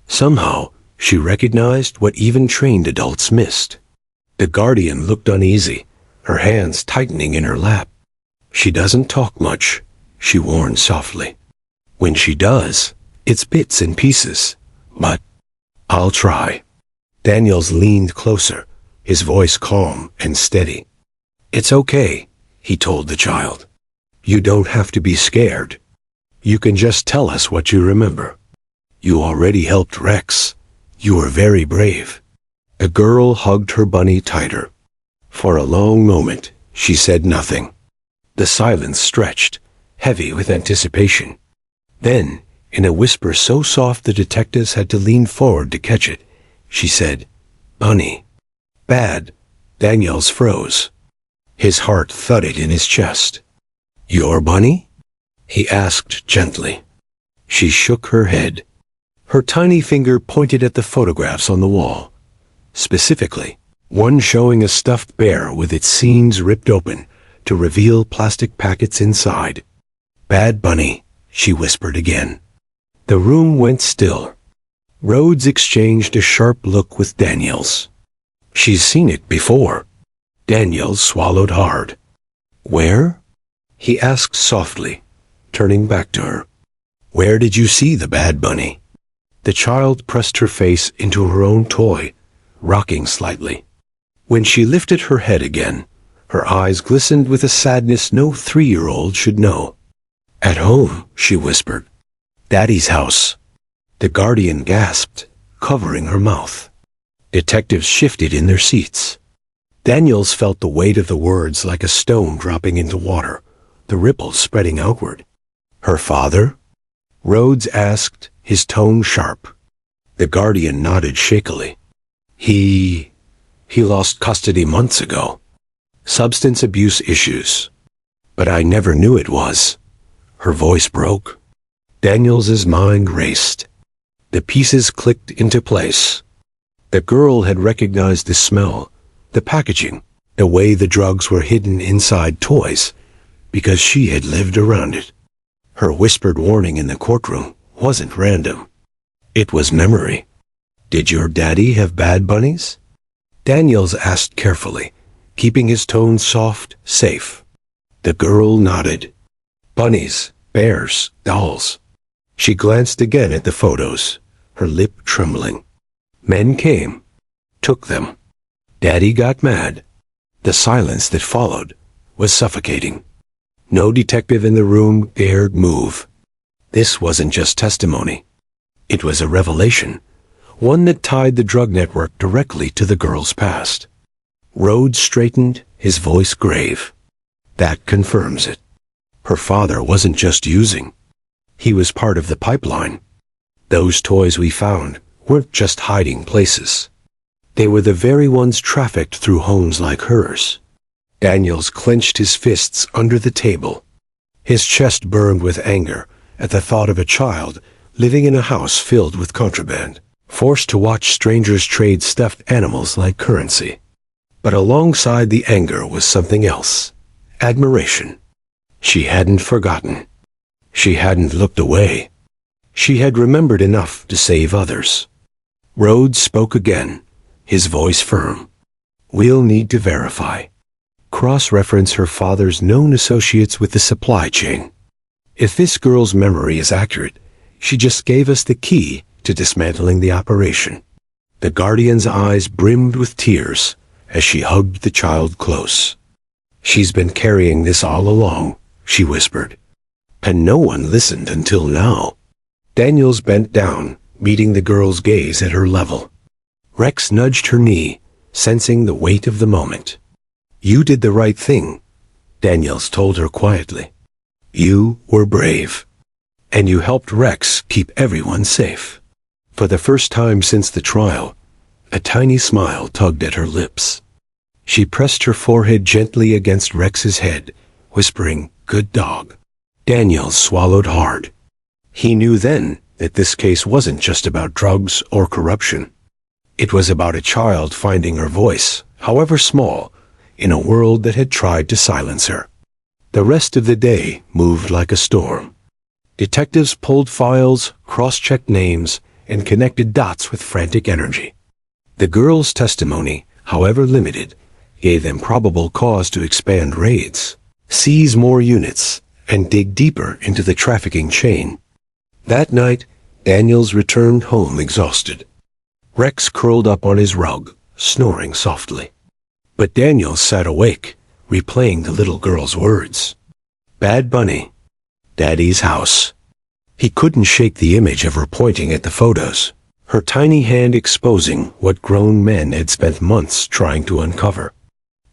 Somehow, she recognized what even trained adults missed. The guardian looked uneasy, her hands tightening in her lap. She doesn't talk much, she warned softly. When she does, it's bits and pieces, but I'll try. Daniels leaned closer, his voice calm and steady. It's okay, he told the child. You don't have to be scared. You can just tell us what you remember. You already helped Rex. You were very brave. The girl hugged her bunny tighter. For a long moment, she said nothing. The silence stretched, heavy with anticipation. Then, in a whisper so soft the detectives had to lean forward to catch it, she said, Bunny. Bad. Daniels froze. His heart thudded in his chest. Your bunny? He asked gently. She shook her head. Her tiny finger pointed at the photographs on the wall. Specifically, one showing a stuffed bear with its seams ripped open to reveal plastic packets inside. Bad bunny, she whispered again. The room went still. Rhodes exchanged a sharp look with Daniels. She's seen it before. Daniels swallowed hard. Where? He asked softly, turning back to her. Where did you see the bad bunny? The child pressed her face into her own toy, rocking slightly. When she lifted her head again, her eyes glistened with a sadness no 3-year-old should know. At home, she whispered. Daddy's house. The guardian gasped, covering her mouth. Detectives shifted in their seats. Daniels felt the weight of the words like a stone dropping into water, the ripples spreading outward. Her father? Rhodes asked, his tone sharp. The guardian nodded shakily. He lost custody months ago. Substance abuse issues. But I never knew it was. Her voice broke. Daniels's mind raced. The pieces clicked into place. The girl had recognized the smell, the packaging, the way the drugs were hidden inside toys, because she had lived around it. Her whispered warning in the courtroom wasn't random. It was memory. Did your daddy have bad bunnies? Daniels asked carefully, keeping his tone soft, safe. The girl nodded. Bunnies, bears, dolls. She glanced again at the photos, her lip trembling. Men came, took them. Daddy got mad. The silence that followed was suffocating. No detective in the room dared move. This wasn't just testimony. It was a revelation, one that tied the drug network directly to the girl's past. Rhodes straightened, his voice grave. That confirms it. Her father wasn't just using. He was part of the pipeline. Those toys we found weren't just hiding places. They were the very ones trafficked through homes like hers. Daniels clenched his fists under the table. His chest burned with anger at the thought of a child living in a house filled with contraband, forced to watch strangers trade stuffed animals like currency. But alongside the anger was something else: admiration. She hadn't forgotten. She hadn't looked away. She had remembered enough to save others. Rhodes spoke again, his voice firm. "We'll need to verify. Cross-reference her father's known associates with the supply chain. If this girl's memory is accurate, she just gave us the key to dismantling the operation." The Guardian's eyes brimmed with tears as she hugged the child close. "She's been carrying this all along," she whispered. "And no one listened until now." Daniels bent down, meeting the girl's gaze at her level. Rex nudged her knee, sensing the weight of the moment. "You did the right thing," Daniels told her quietly. "You were brave. And you helped Rex keep everyone safe." For the first time since the trial, a tiny smile tugged at her lips. She pressed her forehead gently against Rex's head, whispering, "Good dog." Daniels swallowed hard. He knew then that this case wasn't just about drugs or corruption. It was about a child finding her voice, however small, in a world that had tried to silence her. The rest of the day moved like a storm. Detectives pulled files, cross-checked names, and connected dots with frantic energy. The girl's testimony, however limited, gave them probable cause to expand raids, seize more units, and dig deeper into the trafficking chain. That night, Daniels returned home exhausted. Rex curled up on his rug, snoring softly. But Daniels sat awake, replaying the little girl's words. Bad Bunny. Daddy's house. He couldn't shake the image of her pointing at the photos, her tiny hand exposing what grown men had spent months trying to uncover.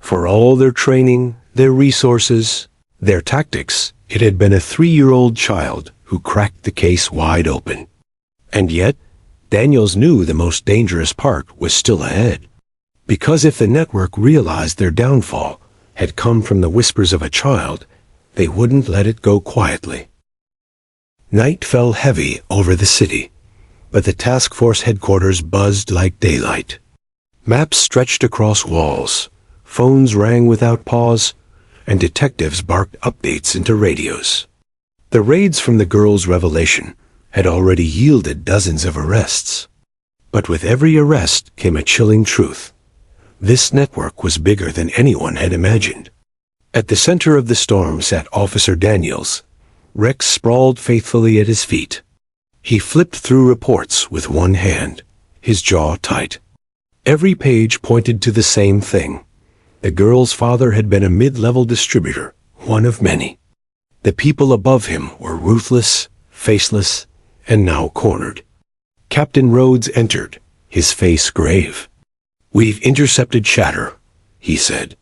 For all their training, their resources, their tactics, it had been a 3-year-old child who cracked the case wide open. And yet, Daniels knew the most dangerous part was still ahead. Because if the network realized their downfall had come from the whispers of a child, they wouldn't let it go quietly. Night fell heavy over the city, but the task force headquarters buzzed like daylight. Maps stretched across walls, phones rang without pause, and detectives barked updates into radios. The raids from the girl's revelation had already yielded dozens of arrests. But with every arrest came a chilling truth. This network was bigger than anyone had imagined. At the center of the storm sat Officer Daniels. Rex sprawled faithfully at his feet. He flipped through reports with one hand, his jaw tight. Every page pointed to the same thing. The girl's father had been a mid-level distributor, one of many. The people above him were ruthless, faceless, and now cornered. Captain Rhodes entered, his face grave. "We've intercepted Shatter," he said.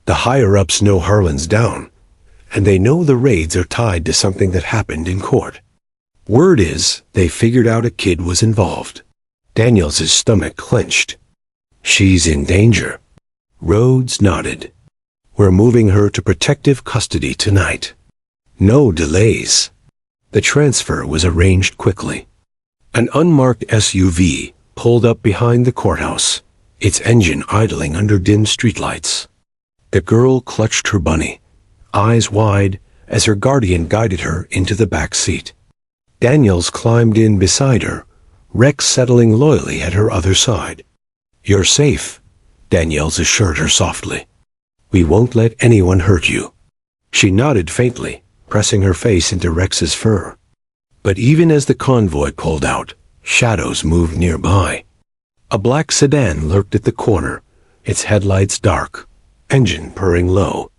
"The higher-ups know Harlan's down, and they know the raids are tied to something that happened in court. Word is they figured out a kid was involved." Daniels' stomach clenched. "She's in danger." Rhodes nodded. "We're moving her to protective custody tonight. No delays." The transfer was arranged quickly. An unmarked SUV pulled up behind the courthouse, its engine idling under dim streetlights. The girl clutched her bunny, eyes wide, as her guardian guided her into the back seat. Daniels climbed in beside her, Rex settling loyally at her other side. "You're safe," Daniels assured her softly. "We won't let anyone hurt you." She nodded faintly, pressing her face into Rex's fur. But even as the convoy pulled out, shadows moved nearby. A black sedan lurked at the corner, its headlights dark, engine purring low.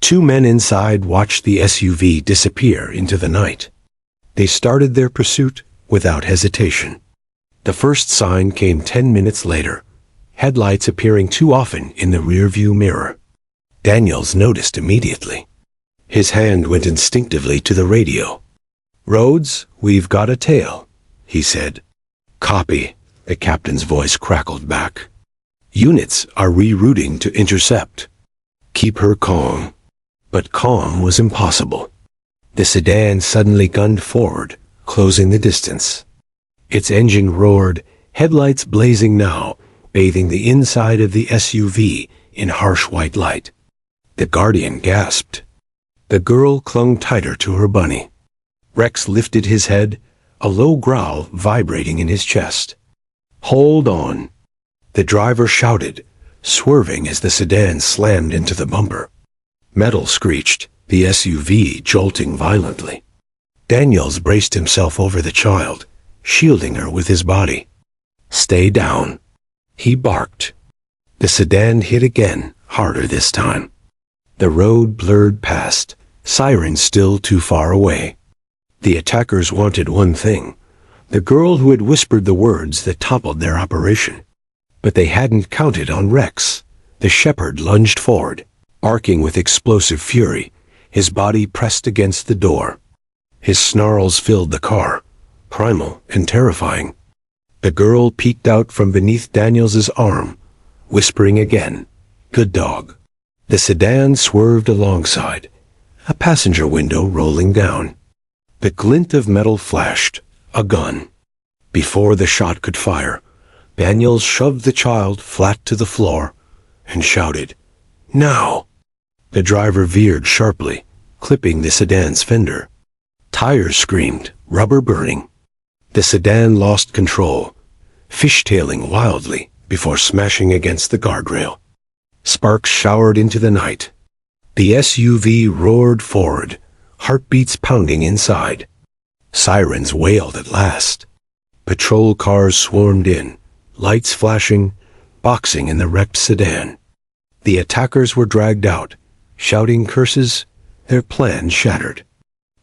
2 men inside watched the SUV disappear into the night. They started their pursuit without hesitation. The first sign came 10 minutes later, headlights appearing too often in the rearview mirror. Daniels noticed immediately. His hand went instinctively to the radio. "Rhodes, we've got a tail," he said. "Copy," the captain's voice crackled back. Units are rerouting to intercept. Keep her calm. But calm was impossible. The sedan suddenly gunned forward, closing the distance. Its engine roared, headlights blazing now, bathing the inside of the SUV in harsh white light. The Guardian gasped. The girl clung tighter to her bunny. Rex lifted his head, a low growl vibrating in his chest. "Hold on," the driver shouted, swerving as the sedan slammed into the bumper. Metal screeched, the SUV jolting violently. Daniels braced himself over the child, shielding her with his body. "Stay down," he barked. The sedan hit again, harder this time. The road blurred past, sirens still too far away. The attackers wanted one thing, the girl who had whispered the words that toppled their operation. But they hadn't counted on Rex. The shepherd lunged forward, arcing with explosive fury, his body pressed against the door. His snarls filled the car, primal and terrifying. The girl peeked out from beneath Daniels's arm, whispering again, "Good dog." The sedan swerved alongside, a passenger window rolling down. The glint of metal flashed, a gun. Before the shot could fire, Daniels shoved the child flat to the floor and shouted, "Now!" The driver veered sharply, clipping the sedan's fender. Tires screamed, rubber burning. The sedan lost control, fishtailing wildly before smashing against the guardrail. Sparks showered into the night. The SUV roared forward, heartbeats pounding inside. Sirens wailed at last. Patrol cars swarmed in, lights flashing, boxing in the wrecked sedan. The attackers were dragged out, shouting curses, their plan shattered.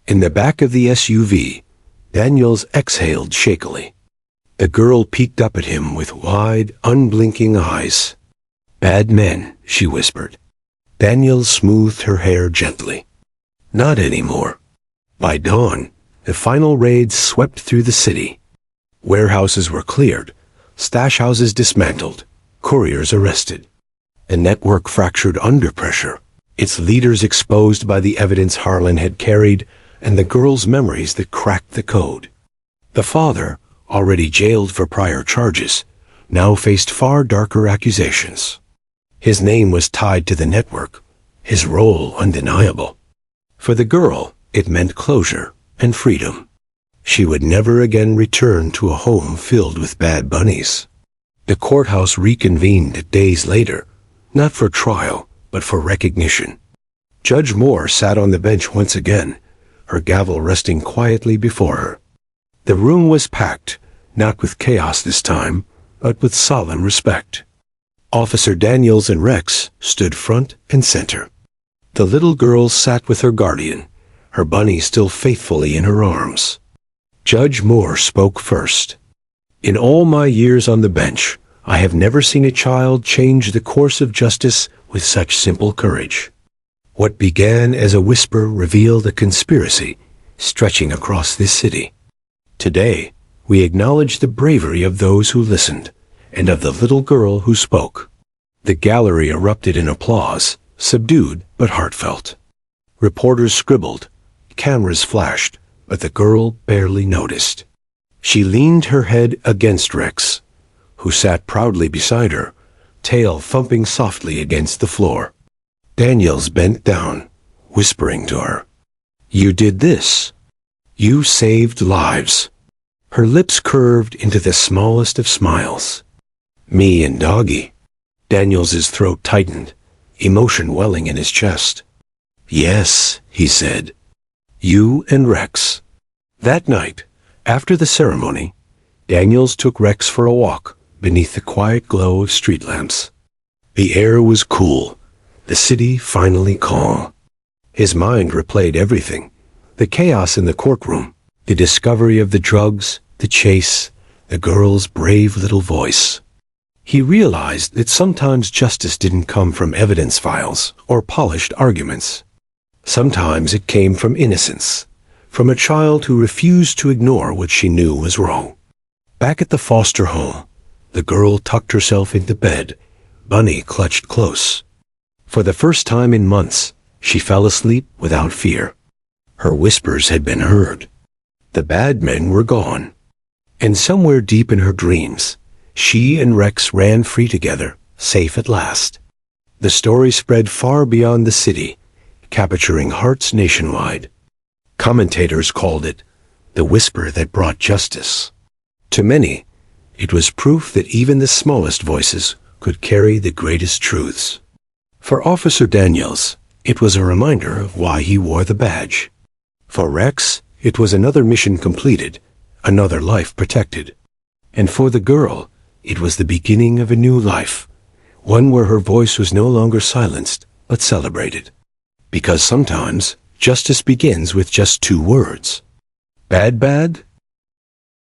In the back of the SUV, Daniels exhaled shakily. The girl peeked up at him with wide, unblinking eyes. "Bad men," she whispered. Daniels smoothed her hair gently. "Not anymore." By dawn, the final raids swept through the city. Warehouses were cleared, stash houses dismantled, couriers arrested. The network fractured under pressure, its leaders exposed by the evidence Harlan had carried and the girl's memories that cracked the code. The father, already jailed for prior charges, now faced far darker accusations. His name was tied to the network, his role undeniable. For the girl, it meant closure and freedom. She would never again return to a home filled with bad bunnies. The courthouse reconvened days later, not for trial, but for recognition. Judge Moore sat on the bench once again, her gavel resting quietly before her. The room was packed, not with chaos this time, but with solemn respect. Officer Daniels and Rex stood front and center. The little girl sat with her guardian, her bunny still faithfully in her arms. Judge Moore spoke first. "In all my years on the bench, I have never seen a child change the course of justice with such simple courage. What began as a whisper revealed a conspiracy stretching across this city. Today, we acknowledge the bravery of those who listened, and of the little girl who spoke." The gallery erupted in applause, subdued but heartfelt. Reporters scribbled, cameras flashed, but the girl barely noticed. She leaned her head against Rex, who sat proudly beside her, tail thumping softly against the floor. Daniels bent down, whispering to her, "You did this. You saved lives." Her lips curved into the smallest of smiles. "Me and Doggy." Daniels's throat tightened, emotion welling in his chest. "Yes," he said. "You and Rex." That night, after the ceremony, Daniels took Rex for a walk beneath the quiet glow of street lamps. The air was cool, the city finally calm. His mind replayed everything, the chaos in the courtroom, the discovery of the drugs, the chase, the girl's brave little voice. He realized that sometimes justice didn't come from evidence files or polished arguments. Sometimes it came from innocence, from a child who refused to ignore what she knew was wrong. Back at the foster home, the girl tucked herself into bed, Bunny clutched close. For the first time in months, she fell asleep without fear. Her whispers had been heard. The bad men were gone. And somewhere deep in her dreams, she and Rex ran free together, safe at last. The story spread far beyond the city, capturing hearts nationwide. Commentators called it the whisper that brought justice. To many, it was proof that even the smallest voices could carry the greatest truths. For Officer Daniels, it was a reminder of why he wore the badge. For Rex, it was another mission completed, another life protected. And for the girl, it was the beginning of a new life, one where her voice was no longer silenced, but celebrated. Because sometimes, justice begins with just two words. Bad, bad,